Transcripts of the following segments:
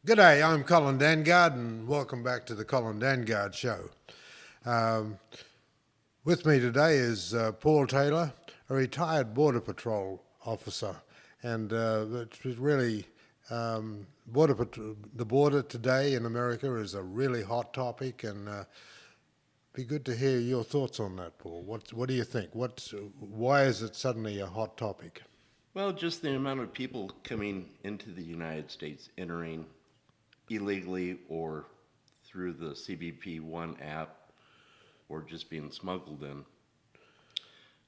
G'day, I'm Colin Dangard, and welcome back to the Colin Dangard Show. Um, with me today is Paul Taylor, a retired Border Patrol officer, and it's really the border today in America is a really hot topic, and be good to hear your thoughts on that, Paul. What do you think? Why is it suddenly a hot topic? Well, just the amount of people coming into the United States, entering illegally or through the CBP One app or just being smuggled in.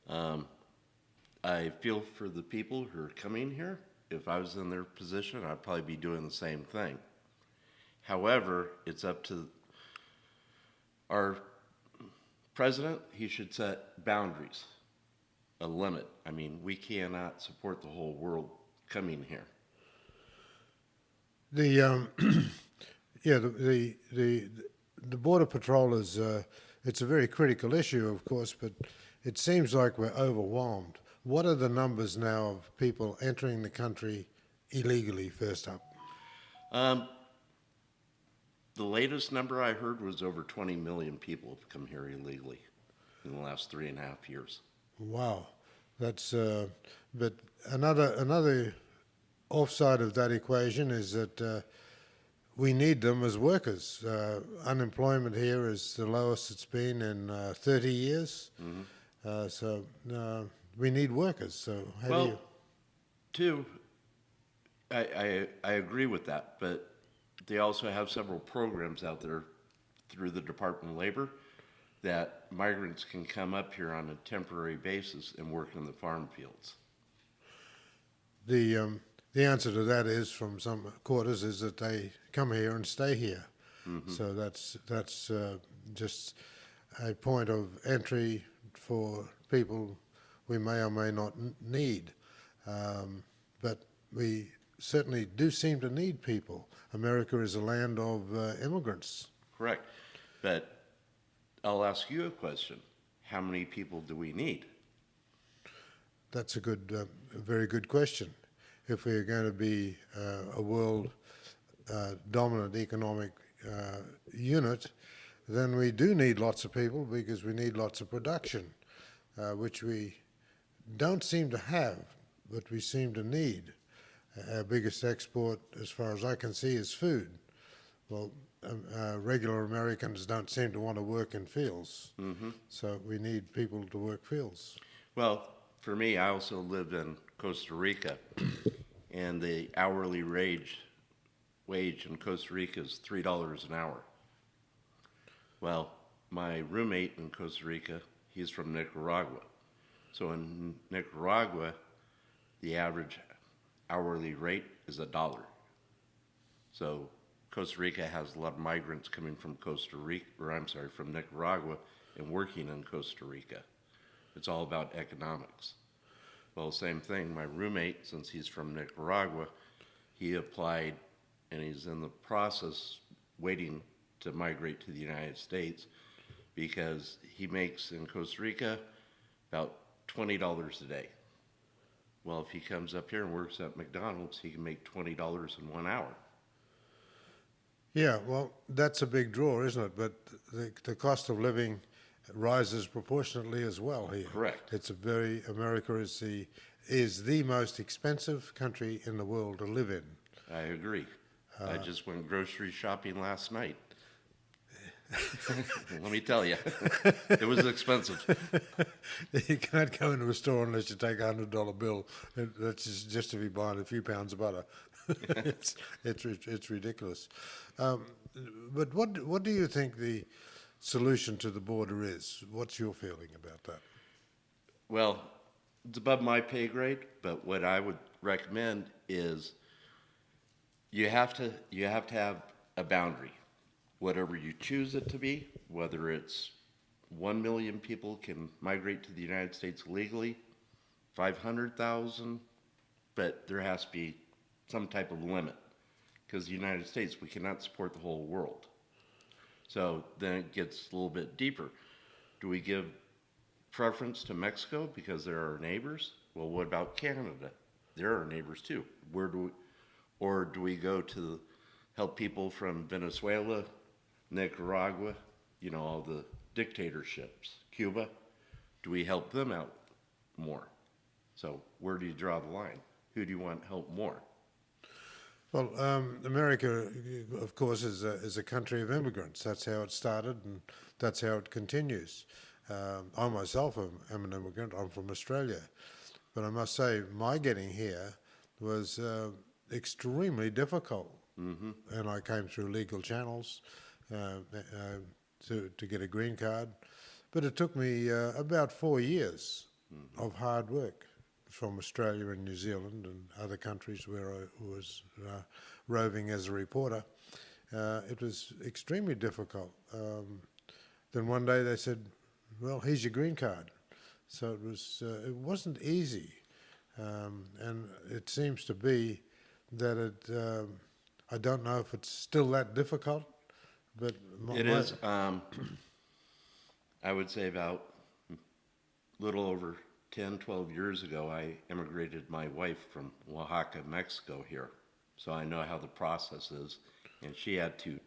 Um, I feel for the people who are coming here. If I was in their position, I'd probably be doing the same thing. However, it's up to our president. He should set boundaries, a limit. I mean, we cannot support the whole world coming here. The Yeah, the border patrol is it's a very critical issue, of course, but it seems like we're overwhelmed. What are the numbers now of people entering the country illegally? First up, Um, the latest number I heard was over 20 million people have come here illegally in the last 3.5 years. wow, that's but another offside of that equation is that we need them as workers. Unemployment here is the lowest it's been in 30 years. Hmm. So we need workers. So how do you? Well, two, I agree with that, but they also have several programs out there through the Department of Labor that migrants can come up here on a temporary basis and work in the farm fields. The um, the answer to that is from some quarters is that they come here and stay here. Hmm. So that's just a point of entry for people we may or may not need. But we certainly do seem to need people. America is a land of immigrants. Correct. But I'll ask you a question. How many people do we need? That's a very good question. If we are going to be a world dominant economic unit, then we do need lots of people because we need lots of production, which we don't seem to have, but we seem to need. Our biggest export, as far as I can see, is food. Well, regular Americans don't seem to want to work in fields, Hmm. so we need people to work fields. Well, for me, I also lived in Costa Rica, and the hourly wage in Costa Rica is $3 an hour. Well, my roommate in Costa Rica, he's from Nicaragua. So in Nicaragua, the average hourly rate is $1. So Costa Rica has a lot of migrants coming from Costa Rica, or I'm sorry, from Nicaragua and working in Costa Rica. It's all about economics. Well, same thing. My roommate, since he's from Nicaragua, he applied and he's in the process waiting to migrate to the United States because he makes in Costa Rica about $20 a day. Well, if he comes up here and works at McDonald's, he can make $20 in 1 hour. Yeah, well, that's a big draw, isn't it? But the cost of living rises proportionately as well here. Correct. America is the most expensive country in the world to live in. I agree. I just went grocery shopping last night. Let me tell you, it was expensive. You can't go into a store unless you take $100 bill. That's just to be buying a few pounds of butter. It's ridiculous. Um, but what do you think the solution to the border is? What's your feeling about that? Well, it's above my pay grade, but what I would recommend is you have to have a boundary, whatever you choose it to be, whether it's 1 million people can migrate to the United States legally, 500,000, but there has to be some type of limit because the United States, we cannot support the whole world. So then it gets a little bit deeper. Do we give preference to Mexico because they're our neighbors? Well, what about Canada? They're our neighbors too. Or do we go to help people from Venezuela, Nicaragua, all the dictatorships, Cuba? Do we help them out more? So where do you draw the line? Who do you want help more? Well, America, of course, is a country of immigrants. That's how it started, and that's how it continues. I myself am an immigrant. I'm from Australia. But I must say, my getting here was extremely difficult. And I came through legal channels to get a green card. But it took me about 4 years of hard work from Australia and New Zealand and other countries where I was roving as a reporter. It was extremely difficult. Then one day they said, well, here's your green card. So it wasn't easy. And it seems to be that I don't know if it's still that difficult, but It is. I would say about a little over 10, 12 years ago, I immigrated my wife from Oaxaca, Mexico here. So I know how the process is. And she had two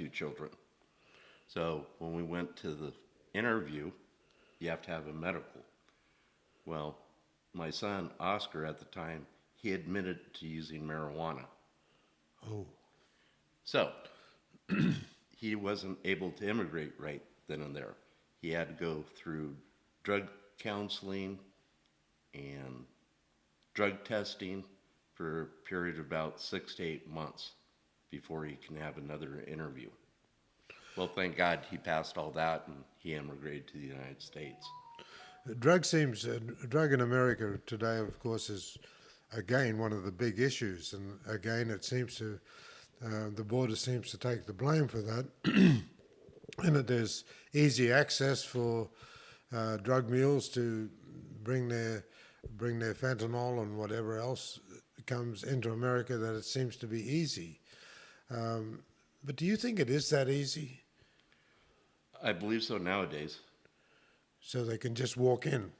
children. So when we went to the interview, you have to have a medical. Well, my son, Oscar, at the time, he admitted to using marijuana. Oh. So he wasn't able to immigrate right then and there. He had to go through drug counseling and drug testing for a period of about 6 to 8 months before he can have another interview. Well, thank God he passed all that and he immigrated to the United States. Drug in America today, of course, is again one of the big issues, and again it seems to the border seems to take the blame for that, and that there's easy access for drug mules to bring their fentanyl and whatever else comes into America. That it seems to be easy, but do you think it is that easy? I believe so nowadays. So they can just walk in.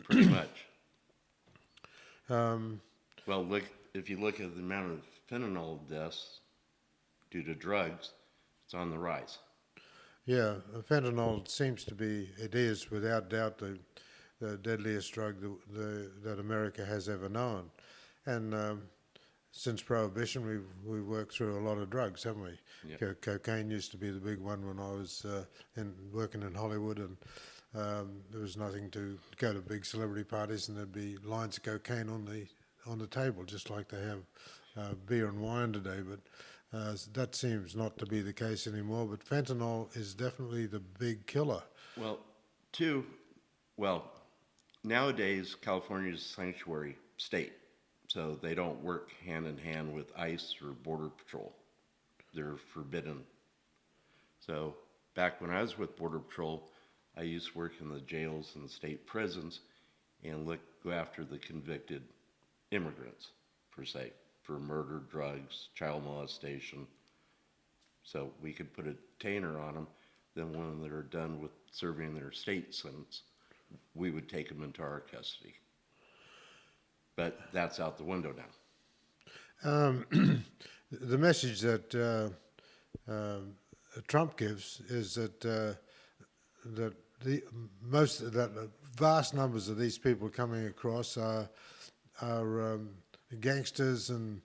Pretty much. Well, if you look at the amount of fentanyl deaths due to drugs, it's on the rise. Yeah, fentanyl seems to be, it is without doubt the deadliest drug that America has ever known. And since Prohibition, we've worked through a lot of drugs, haven't we? Yeah. Cocaine used to be the big one when I was working in Hollywood, and there was nothing to go to big celebrity parties, and there'd be lines of cocaine on the table, just like they have beer and wine today. But that seems not to be the case anymore. But fentanyl is definitely the big killer. Well, nowadays California is a sanctuary state, so they don't work hand in hand with ICE or Border Patrol. They're forbidden. So back when I was with Border Patrol, I used to work in the jails and the state prisons and go after the convicted immigrants, per se, for murder, drugs, child molestation. So we could put a detainer on them. Then when they're done with serving their state sentence, we would take them into our custody. But that's out the window now. The message that Trump gives is that vast numbers of these people coming across are gangsters and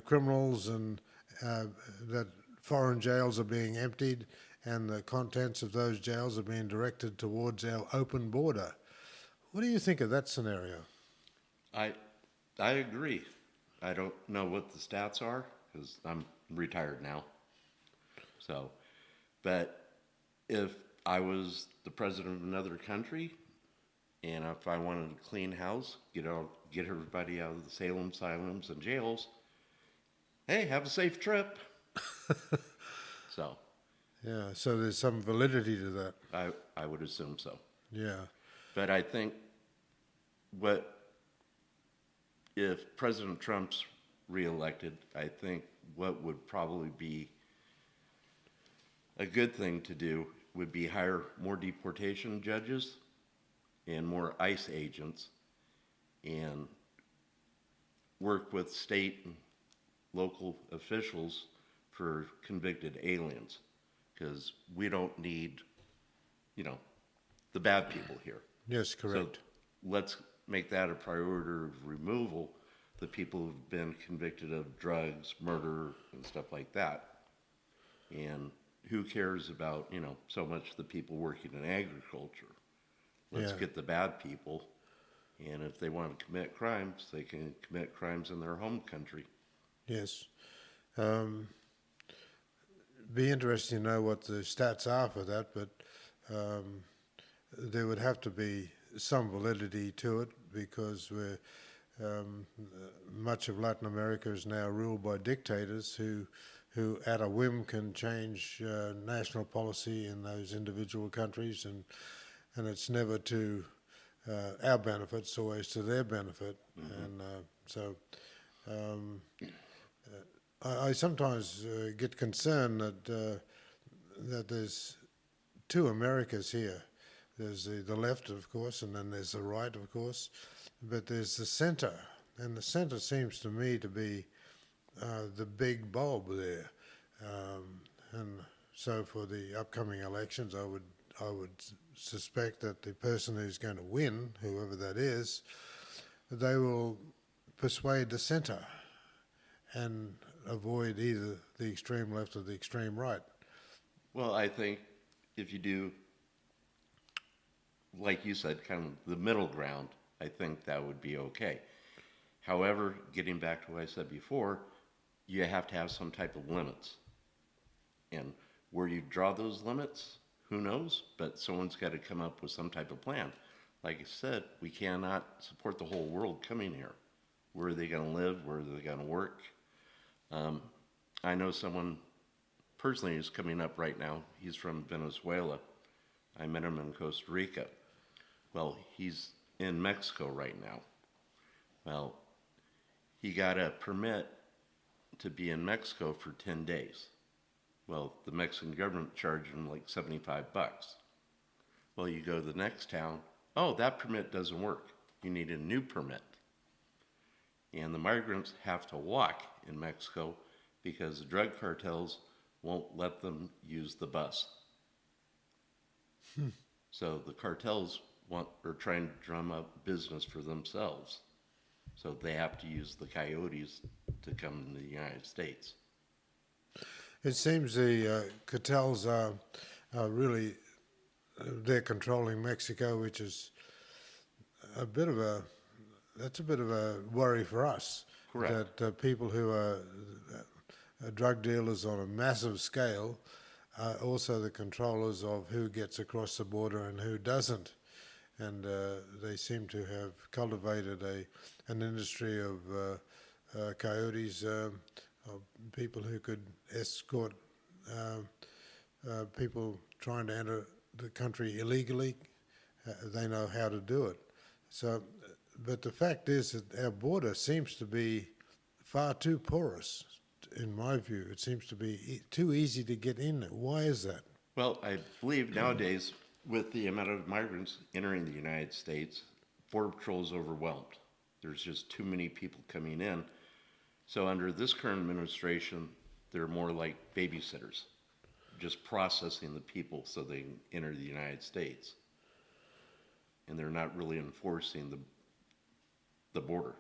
criminals, and that foreign jails are being emptied, and the contents of those jails are being directed towards our open border. What do you think of that scenario? I agree. I don't know what the stats are because I'm retired now. So, but if I was the president of another country, and if I wanted a clean house, get everybody out of the Salem asylums and jails, hey, have a safe trip. So. Yeah, so there's some validity to that. I would assume so. Yeah. But I think if President Trump's reelected, I think what would probably be a good thing to do would be hire more deportation judges and more ICE agents and work with state local officials for convicted aliens, because we don't need, you know, the bad people here. Yes, So correct. let's make that a priority of removal, the people who've been convicted of drugs, murder, and stuff like that. And who cares about, so much the people working in agriculture? Let's Yeah. get the bad people, and if they want to commit crimes, they can commit crimes in their home country. Yes. Um, be interesting to know what the stats are for that, but um, there would have to be some validity to it because much of Latin America is now ruled by dictators who at a whim can change national policy in those individual countries, and it's never to our benefit, it's always to their benefit. And so I sometimes get concerned that there's two Americas here. There's the left, of course, and then there's the right, of course, but there's the center, and the center seems to me to be the big bulb there. And so for the upcoming elections, I would suspect that the person who's going to win, whoever that is, they will persuade the center and avoid either the extreme left or the extreme right. Well, I think if you do, like you said, kind of the middle ground, I think that would be okay. However, getting back to what I said before, you have to have some type of limits. And where you draw those limits, who knows? But someone's got to come up with some type of plan. Like I said, we cannot support the whole world coming here. Where are they going to live? Where are they going to work? I know someone personally who's coming up right now. He's from Venezuela. I met him in Costa Rica. Well, he's in Mexico right now. Well, he got a permit to be in Mexico for 10 days. Well, the Mexican government charged him like $75. Well, you go to the next town, oh, that permit doesn't work. You need a new permit. And the migrants have to walk in Mexico because the drug cartels won't let them use the bus. So the cartels are trying to drum up business for themselves. So they have to use the coyotes to come to the United States. It seems the cartels are really they're controlling Mexico, which is that's a bit of a worry for us. Correct. That people who are drug dealers on a massive scale are also the controllers of who gets across the border and who doesn't. And they seem to have cultivated an industry of coyotes, of people who could escort people trying to enter the country illegally. They know how to do it. So, but the fact is that our border seems to be far too porous, in my view. It seems to be too easy to get in. Why is that? Well, I believe nowadays, with the amount of migrants entering the United States, Border Patrol is overwhelmed. There's just too many people coming in. So under this current administration, they're more like babysitters, just processing the people so they can enter the United States. And they're not really enforcing the border.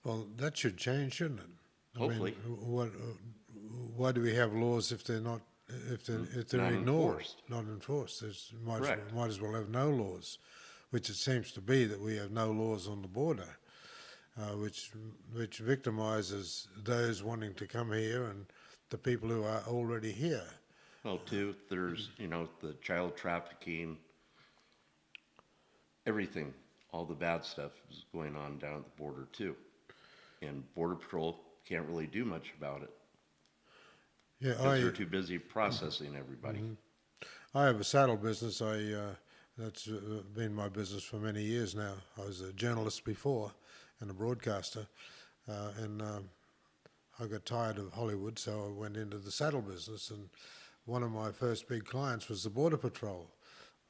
Well, that should change, shouldn't it? Hopefully. I mean, why do we have laws if they're not if they're Not ignored, enforced. not enforced? There's Correct. might as well have no laws, which it seems to be that we have no laws on the border, which victimizes those wanting to come here and the people who are already here. Well, too, there's, the child trafficking, everything, all the bad stuff is going on down at the border, too. And Border Patrol can't really do much about it. Yeah, Because they're too busy processing everybody. I have a saddle business. That's been my business for many years now. I was a journalist before and a broadcaster, and I got tired of Hollywood, so I went into the saddle business. And one of my first big clients was the Border Patrol.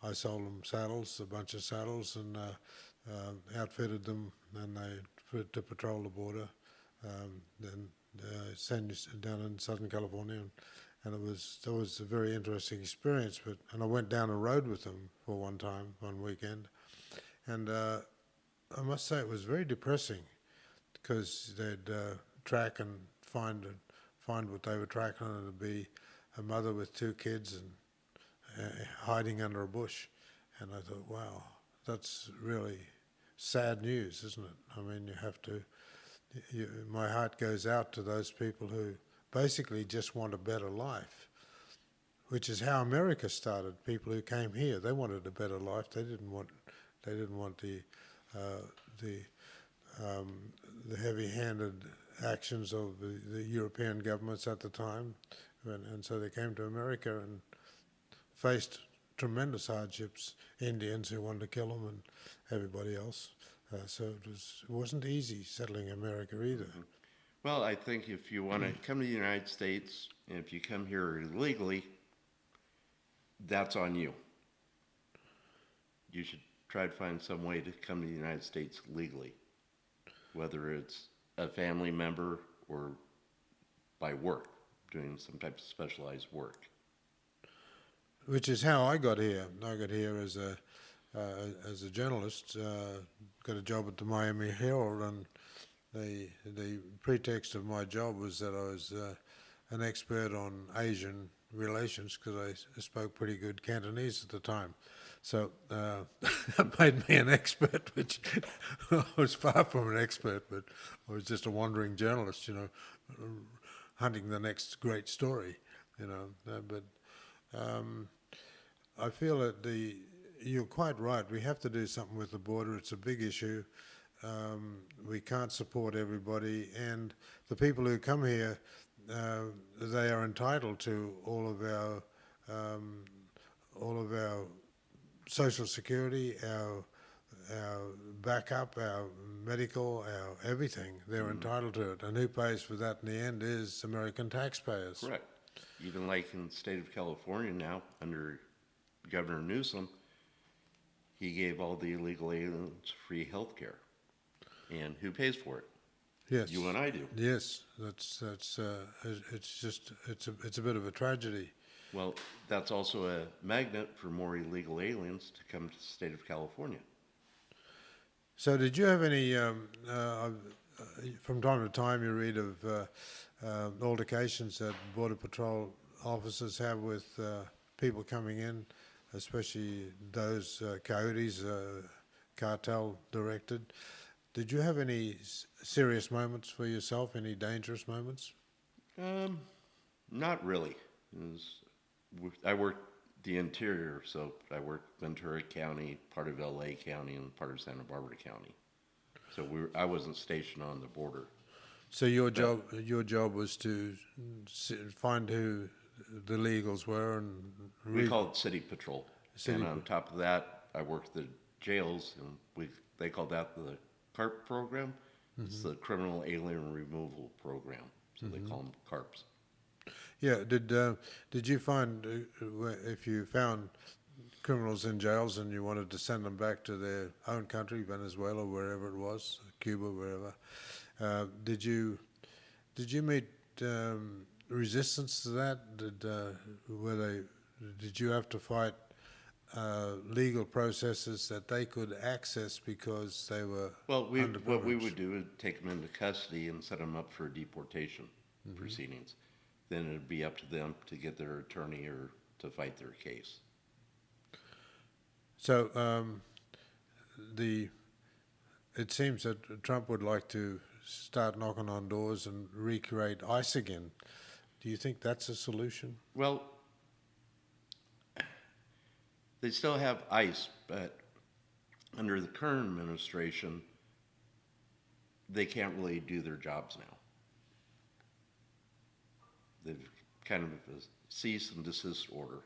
I sold them saddles, a bunch of saddles, and outfitted them, and to patrol the border. Then down in Southern California, and that was a very interesting experience. And I went down a road with them for one weekend, and I must say it was very depressing because they'd track and find what they were tracking, and it'd be a mother with two kids and hiding under a bush, and I thought, wow, that's really sad news, isn't it? I mean, my heart goes out to those people who basically just want a better life, which is how America started. People who came here, they wanted a better life. They didn't want uh, the the heavy-handed actions of the European governments at the time, and so they came to America and faced tremendous hardships. Indians who wanted to kill them, and everybody else. So it wasn't easy settling America either. Well, I think if you want to come to the United States, and if you come here illegally, that's on you. You should try to find some way to come to the United States legally, whether it's a family member or by work, doing some type of specialized work. Which is how I got here. I got here as a journalist. Got a job at the Miami Herald, and the pretext of my job was that I was an expert on Asian relations because I spoke pretty good Cantonese at the time. So that made me an expert, which I was far from an expert, but I was just a wandering journalist, hunting the next great story, but I feel that you're quite right. We have to do something with the border. It's a big issue. We can't support everybody, and the people who come here, they are entitled to all of our social security, our backup, our medical, our everything. They're entitled to it, and who pays for that in the end is American taxpayers. Correct. Even like in the state of California now, under Governor Newsom, he gave all the illegal aliens free health care. And who pays for it? Yes. You and I do. Yes, that's it's a bit of a tragedy. Well, that's also a magnet for more illegal aliens to come to the state of California. So, did you have any? From time to time, you read of altercations that Border Patrol officers have with people coming in, especially those coyotes, cartel directed. Did you have any serious moments for yourself? Any dangerous moments? Not really. I worked the interior, so I worked Ventura County, part of LA County, and part of Santa Barbara County. So I wasn't stationed on the border. So your job was to find who the illegals were, and we called it City Patrol. And on top of that, I worked the jails, and they called that the CARP program. It's the Criminal Alien Removal Program. So they call them CARPs. Yeah. Did you find if you found criminals in jails and you wanted to send them back to their own country, Venezuela, wherever it was, Cuba, wherever, did you meet resistance to that? Did you have to fight legal processes that they could access because they were what we would do is take them into custody and set them up for deportation proceedings. Then it'd be up to them to get their attorney or to fight their case. So it seems that Trump would like to start knocking on doors and recreate ICE again. Do you think that's a solution? Well, they still have ICE, but under the current administration, they can't really do their jobs now. They've kind of a cease and desist order.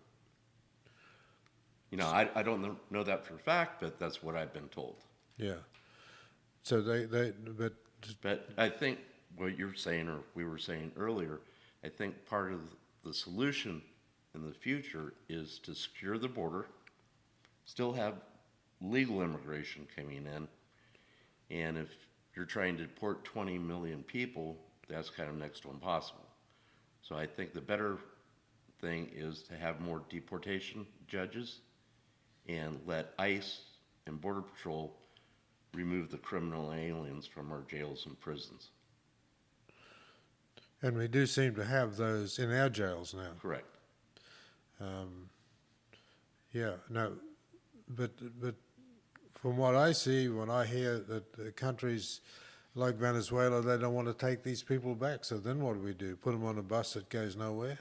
I don't know that for a fact, but that's what I've been told. Yeah. So But I think what you're saying, or we were saying earlier, I think part of the solution in the future is to secure the border, still have legal immigration coming in, and if you're trying to deport 20 million people, that's kind of next to impossible. So I think the better thing is to have more deportation judges and let ICE and Border Patrol remove the criminal aliens from our jails and prisons. And we do seem to have those in our jails now. Correct. Yeah, no, but from what I see, when I hear that the countries like Venezuela, they don't want to take these people back. So then what do we do? Put them on a bus that goes nowhere?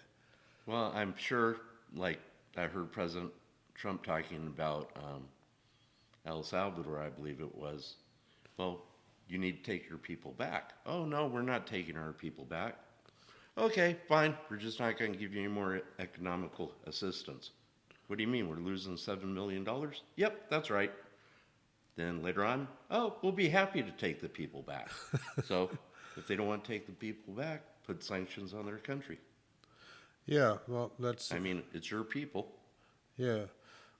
Well, I'm sure, like I heard President Trump talking about El Salvador, I believe it was. Well, you need to take your people back. Oh, no, we're not taking our people back. Okay, fine. We're just not going to give you any more economical assistance. What do you mean? We're losing $7 million? Yep, that's right. Then later on, oh, we'll be happy to take the people back. So if they don't want to take the people back, put sanctions on their country. Yeah, well, that's I mean, it's your people. yeah,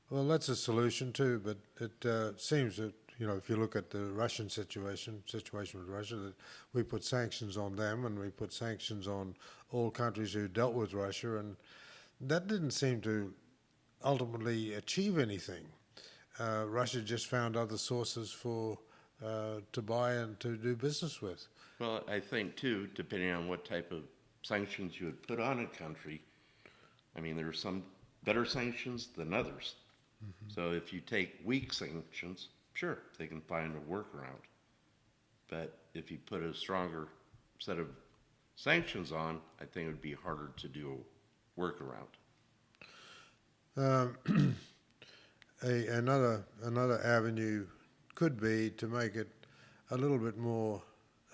well, that's a solution too. But it seems that if you look at the Russian situation with Russia, that we put sanctions on them and we put sanctions on all countries who dealt with Russia, and that didn't seem to ultimately achieve anything. Russia just found other sources for to buy and to do business with. Well, I think too, depending on what type of sanctions you would put on a country, I mean, there are some better sanctions than others. So if you take weak sanctions, sure, they can find a workaround. But if you put a stronger set of sanctions on, I think it would be harder to do a workaround. Another avenue could be to make it a little bit more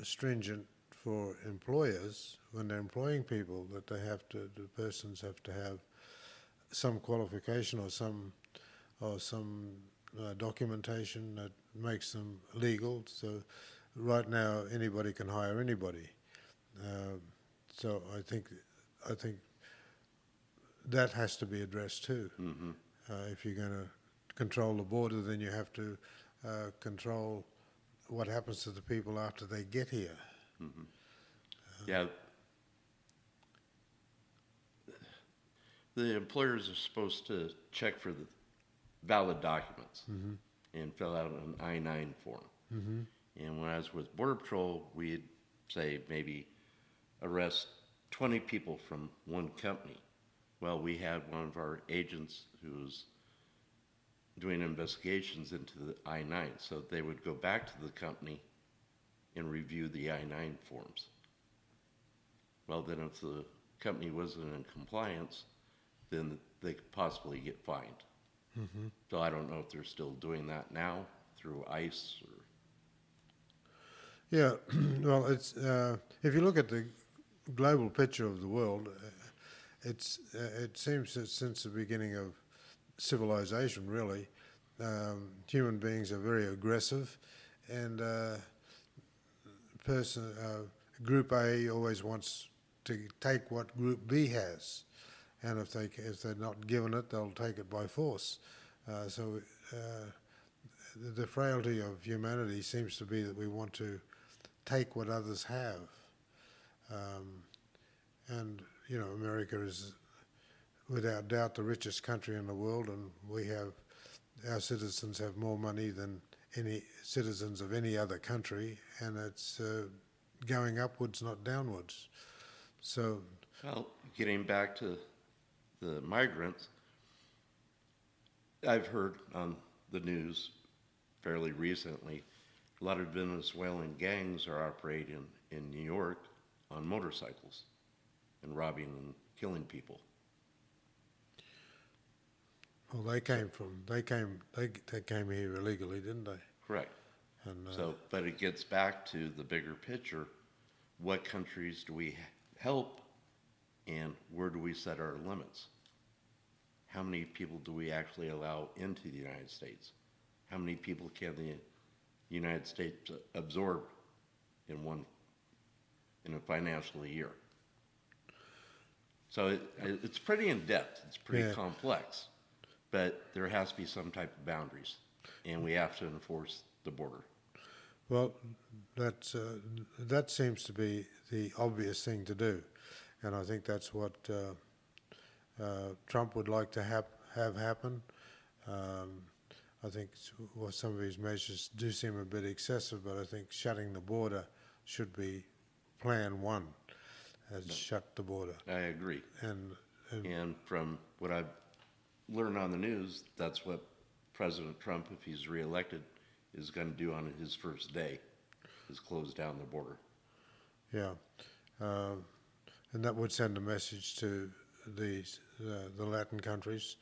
stringent for employers when they're employing people, that the persons have to have some qualification or some documentation that makes them legal. So right now anybody can hire anybody. So I think that has to be addressed too. Mm-hmm. If you're going to control the border, then you have to control what happens to the people after they get here. Mm-hmm. Yeah. The employers are supposed to check for the valid documents and fill out an I-9 form. And when I was with Border Patrol, we'd say maybe arrest 20 people from one company. Well, we had one of our agents who was doing investigations into the I-9, so they would go back to the company and review the I-9 forms. Well, then if the company wasn't in compliance, then they could possibly get fined. So I don't know if they're still doing that now through ICE or... Yeah, well, it's if you look at the global picture of the world, it seems that since the beginning of civilization, really, human beings are very aggressive, and Group A always wants to take what Group B has, and if they're not given it, they'll take it by force. So the frailty of humanity seems to be that we want to take what others have, and America is without doubt the richest country in the world, and our citizens have more money than any citizens of any other country, and it's going upwards, not downwards. So, Well, getting back to the migrants, I've heard on the news fairly recently, a lot of Venezuelan gangs are operating in New York on motorcycles and robbing and killing people. well, they came here illegally, didn't they? Correct. And But it gets back to the bigger picture. What countries do we help, and where do we set our limits? How many people do we actually allow into the United States? How many people can the United States absorb in a financial year? So it's pretty in depth. It's pretty complex, but there has to be some type of boundaries, and we have to enforce the border. Well, that seems to be the obvious thing to do, and I think that's what Trump would like to have happen. Um, I think well, some of his measures do seem a bit excessive, but I think shutting the border should be plan one, as shut the border. I agree. And, and And from what I've learned on the news, that's what President Trump, if he's reelected, is going to do on his first day, is close down the border. yeah, and that would send a message to the Latin countries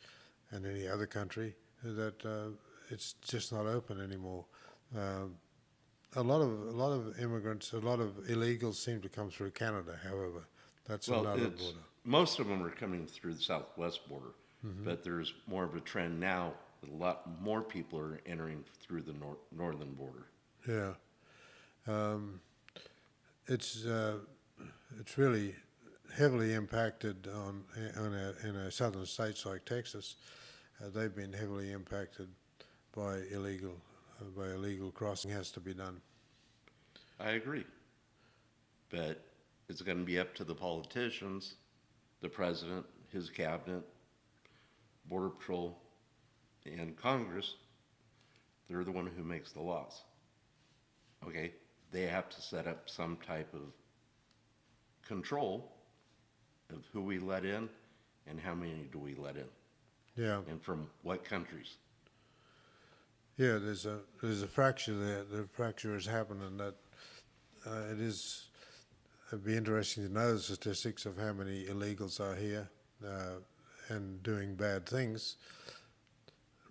and any other country that it's just not open anymore. Um, a lot of immigrants, a lot of illegals seem to come through Canada. However, that's Well, another it's border. most of them are coming through the southwest border, but there's more of a trend now. A lot more people are entering through the northern border. Yeah, um, it's really heavily impacted in our southern states like Texas. They've been heavily impacted by illegal crossing. Has to be done. I agree, but it's going to be up to the politicians, the president, his cabinet, border patrol, and Congress. They're the one who makes the laws. Okay, they have to set up some type of control of who we let in and how many do we let in, Yeah, and from what countries. yeah. There's a fracture there. The fracture has happened, and that it is. It'd be interesting to know the statistics of how many illegals are here and doing bad things.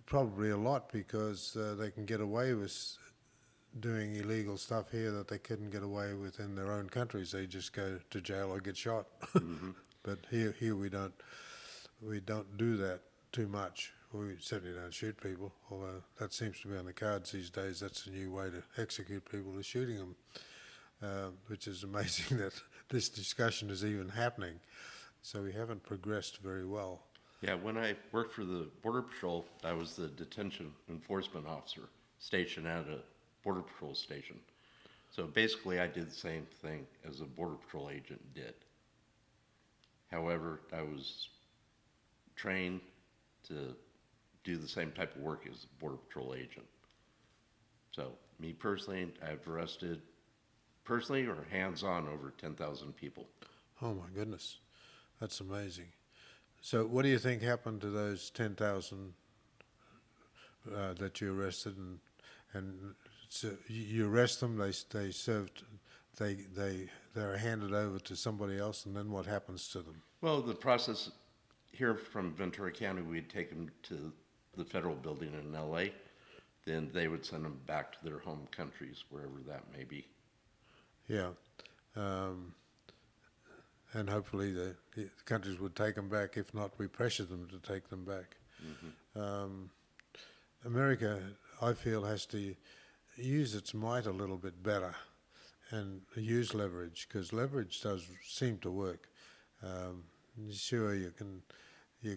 Probably a lot because they can get away with doing illegal stuff here that they couldn't get away with in their own countries. They just go to jail or get shot. But here we don't do that too much. We certainly don't shoot people, although that seems to be on the cards these days. That's a new way to execute people, is shooting them, which is amazing that this discussion is even happening. So we haven't progressed very well. Yeah, when I worked for the Border Patrol, I was the detention enforcement officer stationed at a Border Patrol station. So basically, I did the same thing as a Border Patrol agent did. However, I was trained to do the same type of work as a Border Patrol agent. So, me personally, I've arrested personally or hands-on over 10,000 people. Oh my goodness, that's amazing. So what do you think happened to those 10,000 that you arrested, and so you arrest them, they served, they're handed over to somebody else, and then what happens to them? Well, the process here from Ventura County, we'd take them to the federal building in LA. Then they would send them back to their home countries, wherever that may be. Yeah, and hopefully the countries would take them back. If not, we pressure them to take them back. America, I feel, has to use its might a little bit better and use leverage, because leverage does seem to work. Sure, you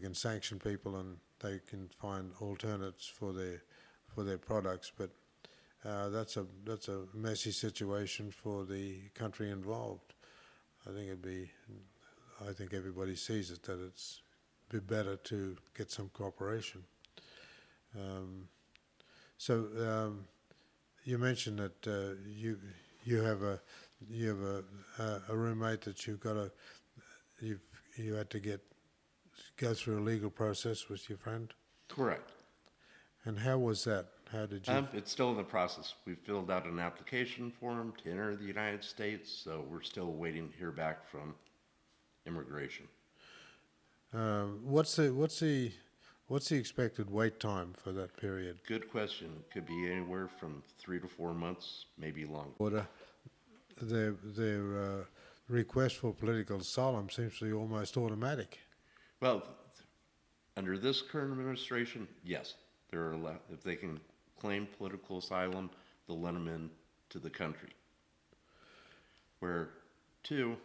can sanction people and they can find alternates for their products, but that's a messy situation for the country involved. I think everybody sees it, that it's be better to get some cooperation. So you mentioned that you have a roommate that you had to go through a legal process with your friend. Correct. And how was that? How did you? It's still in the process. We filled out an application form to enter the United States, so we're still waiting to hear back from immigration. What's the expected wait time for that period? Good question. It could be anywhere from 3 to 4 months, maybe longer. Order. Their request for political asylum seems to be almost automatic. Well, under this current administration, yes, they're allowed. If they can claim political asylum, they'll let them in to the country. Where, two,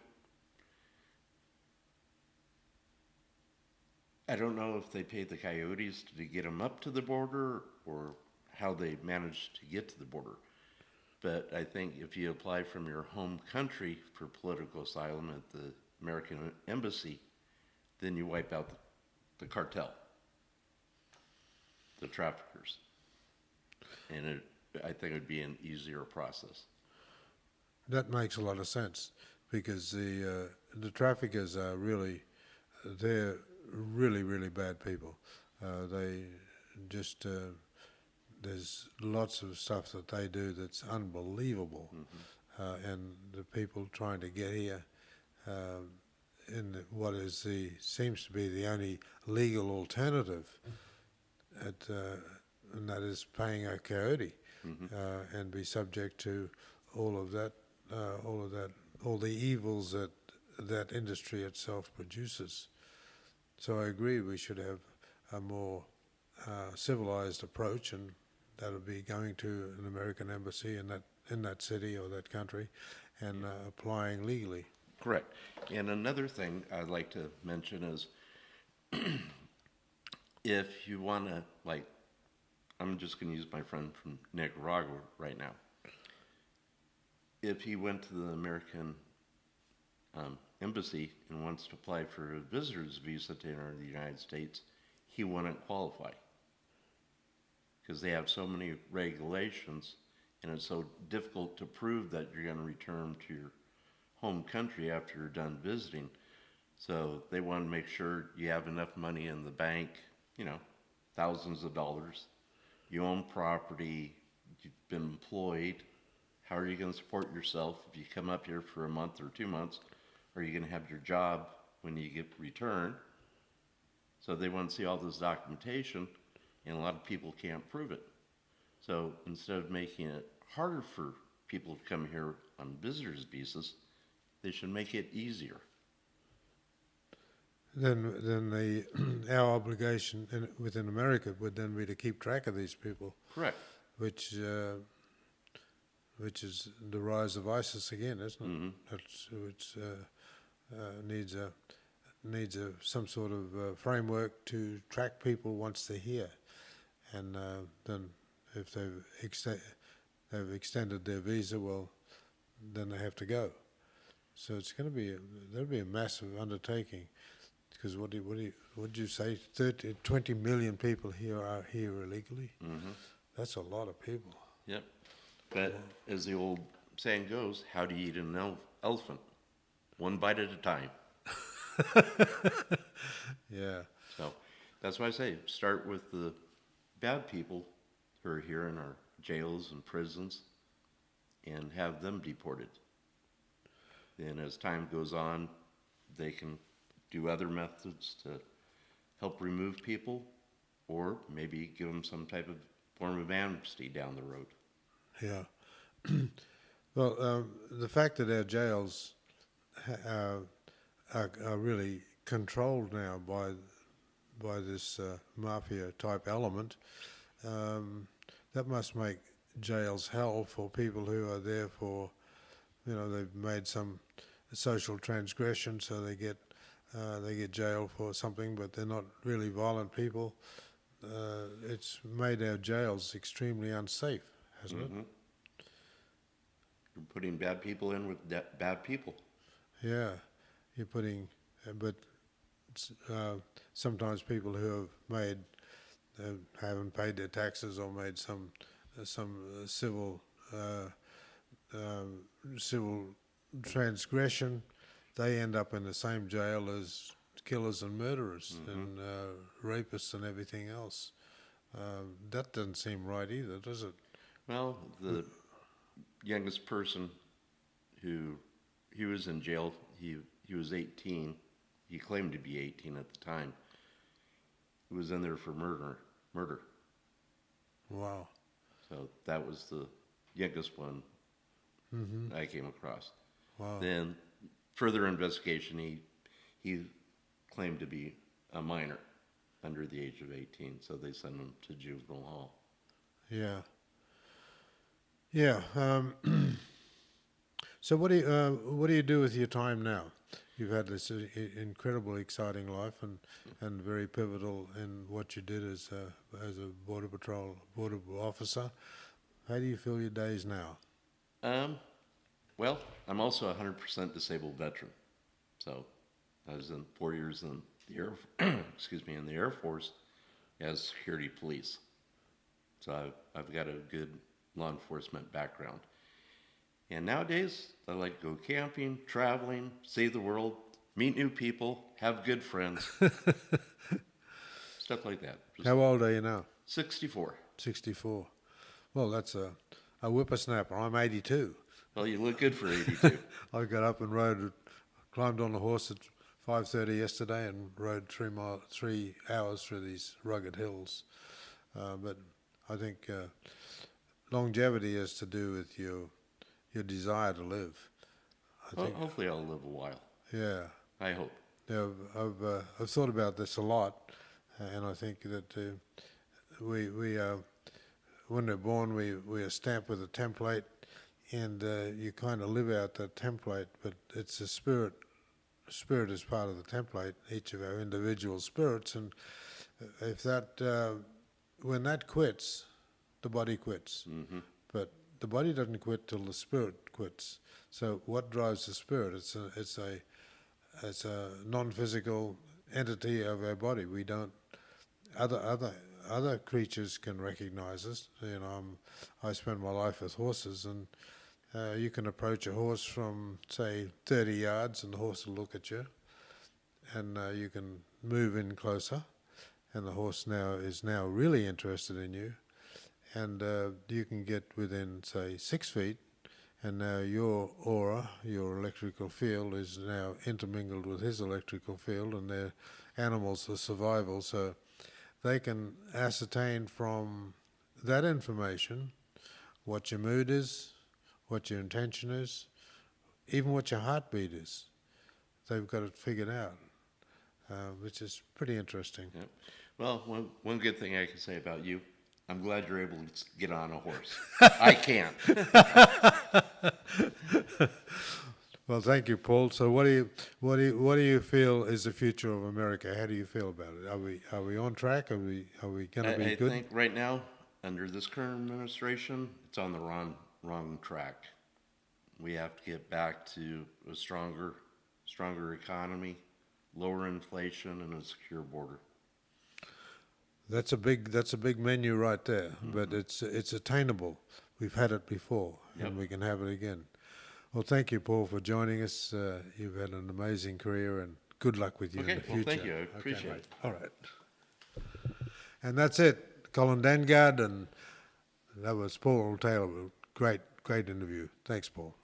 I don't know if they paid the coyotes to get them up to the border or how they managed to get to the border. But I think if you apply from your home country for political asylum at the American embassy, then you wipe out the cartel, the traffickers. And I think it would be an easier process. That makes a lot of sense because the traffickers are they're really bad people. They just there's lots of stuff that they do that's unbelievable, and the people trying to get here in what seems to be the only legal alternative, and that is paying a coyote and be subject to all of that, all the evils that industry itself produces. So I agree we should have a more civilized approach, and that would be going to an American embassy in that city or that country and applying legally. Correct. And another thing I'd like to mention is if you want to, like, I'm just going to use my friend from Nicaragua right now. If he went to the American embassy and wants to apply for a visitor's visa to enter the United States, he wouldn't qualify because they have so many regulations, and it's so difficult to prove that you're going to return to your home country after you're done visiting. So they want to make sure you have enough money in the bank, thousands of dollars. You own property, you've been employed. How are you going to support yourself if you come up here for a month or 2 months? Are you going to have your job when you get returned? So they want to see all this documentation, and a lot of people can't prove it. So instead of making it harder for people to come here on visitors' visas, they should make it easier. Then our obligation within America would then be to keep track of these people. Correct. Which is the rise of ISIS again, isn't it? Mm-hmm. Which needs some sort of framework to track people once they're here, and then if they've extended their visa, well, then they have to go. So it's going to be that'll be a massive undertaking, because what would you say? 20 million people here are here illegally. Mm-hmm. That's a lot of people. Yep. But as the old saying goes, how do you eat an elephant? One bite at a time. Yeah. So that's why I say start with the bad people who are here in our jails and prisons and have them deported. Then as time goes on, they can do other methods to help remove people, or maybe give them some type of form of amnesty down the road. Yeah. Well, the fact that our jails are really controlled now by this mafia type element, that must make jails hell for people who are there for, they've made some social transgression, so they get jailed for something, but they're not really violent people. It's made our jails extremely unsafe, hasn't Mm-hmm. it? You're putting bad people in with bad people. Yeah, you're putting, but sometimes people who have haven't paid their taxes or made some civil transgression, they end up in the same jail as killers and murderers and rapists and everything else. That doesn't seem right either, does it? Well, the youngest person he was in jail, he was 18. He claimed to be 18 at the time. He was in there for murder. Wow. So that was the youngest one I came across. Wow. Then further investigation, he claimed to be a minor under the age of 18, so they sent him to juvenile hall. Yeah. Yeah. So what do you do with your time now? You've had this incredibly exciting life and very pivotal in what you did as a border officer. How do you feel your days now? Well, I'm also a 100% disabled veteran. So I was in 4 years in the excuse me, in the Air Force as security police. So I've got a good law enforcement background. And nowadays, I like to go camping, traveling, see the world, meet new people, have good friends, stuff like that. Just How old are you now? 64. 64. Well, that's a whippersnapper. I'm 82. Well, you look good for 82. I got up and climbed on a horse at 5:30 yesterday and rode 3 hours through these rugged hills. But I think longevity has to do with your desire to live. I Well, think, hopefully I'll live a while. yeah. I hope. Yeah, I've thought about this a lot, and I think that we when we're born we are stamped with a template, and you kind of live out that template, but it's a spirit. Spirit is part of the template, each of our individual spirits, and if that when that quits, the body quits. Mm-hmm. But the body doesn't quit till the spirit quits. So what drives the spirit? It's a non-physical entity of our body. We don't. Other creatures can recognize us. You know, I spend my life with horses, and you can approach a horse from say 30 yards, and the horse will look at you, and you can move in closer, and the horse is now really interested in you, and you can get within say 6 feet. And now your aura, your electrical field, is now intermingled with his electrical field, and they're animals for survival. So they can ascertain from that information what your mood is, what your intention is, even what your heartbeat is. They've got it figured out, which is pretty interesting. Yep. Well, one good thing I can say about you, I'm glad you're able to get on a horse. I can't. Well, thank you, Paul. So, what do you feel is the future of America? How do you feel about it? Are we on track? Are we going to be I good? think right now, under this current administration, it's on the wrong track. We have to get back to a stronger economy, lower inflation, and a secure border. That's a big menu right there, but it's attainable. We've had it before, Yep. and we can have it again. Well, thank you, Paul, for joining us. You've had an amazing career, and good luck with you in the future. Well, thank you. I appreciate it. All right. And that's it. Colin Dangard, and that was Paul Taylor. Great interview. Thanks, Paul.